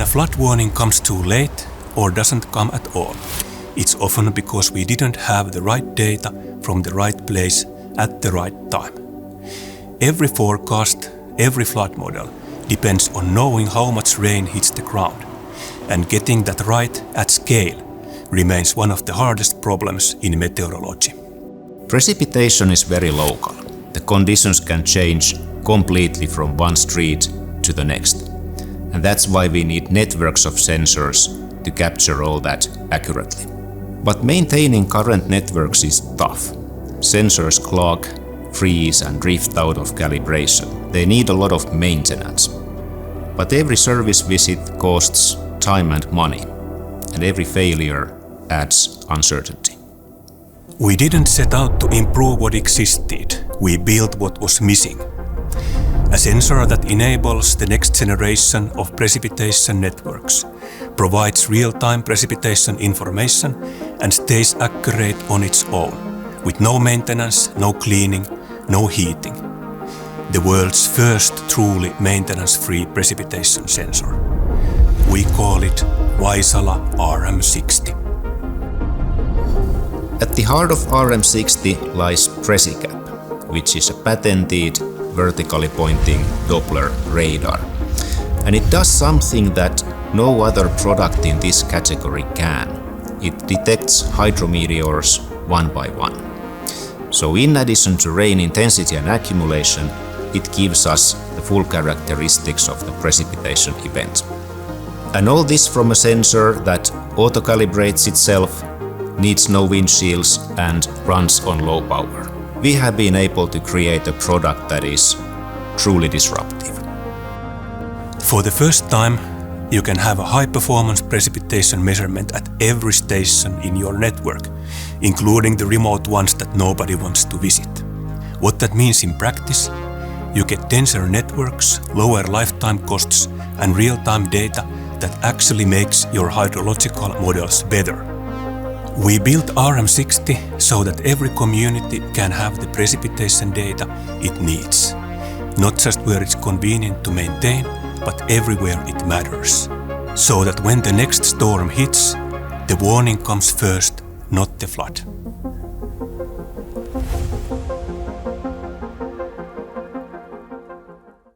a flood warning comes too late or doesn't come at all, it's often because we didn't have the right data from the right place at the right time. Every forecast, every flood model depends on knowing how much rain hits the ground, and getting that right at scale remains one of the hardest problems in meteorology. Precipitation is very local. The conditions can change completely from one street to the next. And that's why we need networks of sensors to capture all that accurately. But maintaining current networks is tough. Sensors clog, freeze and drift out of calibration. They need a lot of maintenance. But every service visit costs time and money, and every failure adds uncertainty. We didn't set out to improve what existed, we built what was missing. A sensor that enables the next generation of precipitation networks, provides real-time precipitation information and stays accurate on its own, with no maintenance, no cleaning, no heating. The world's first truly maintenance-free precipitation sensor. We call it Vaisala RM60. At the heart of RM60 lies PRECICAP, which is a patented vertically pointing Doppler radar. And it does something that no other product in this category can. It detects hydrometeors one by one. So in addition to rain intensity and accumulation, it gives us the full characteristics of the precipitation event. And all this from a sensor that auto-calibrates itself, needs no windshields and runs on low power. We have been able to create a product that is truly disruptive. For the first time, you can have a high-performance precipitation measurement at every station in your network, including the remote ones that nobody wants to visit. What that means in practice? You get denser networks, lower lifetime costs, and real-time data that actually makes your hydrological models better. We built RM60 so that every community can have the precipitation data it needs, not just where it's convenient to maintain, but everywhere it matters. So that when the next storm hits, the warning comes first, not the flood.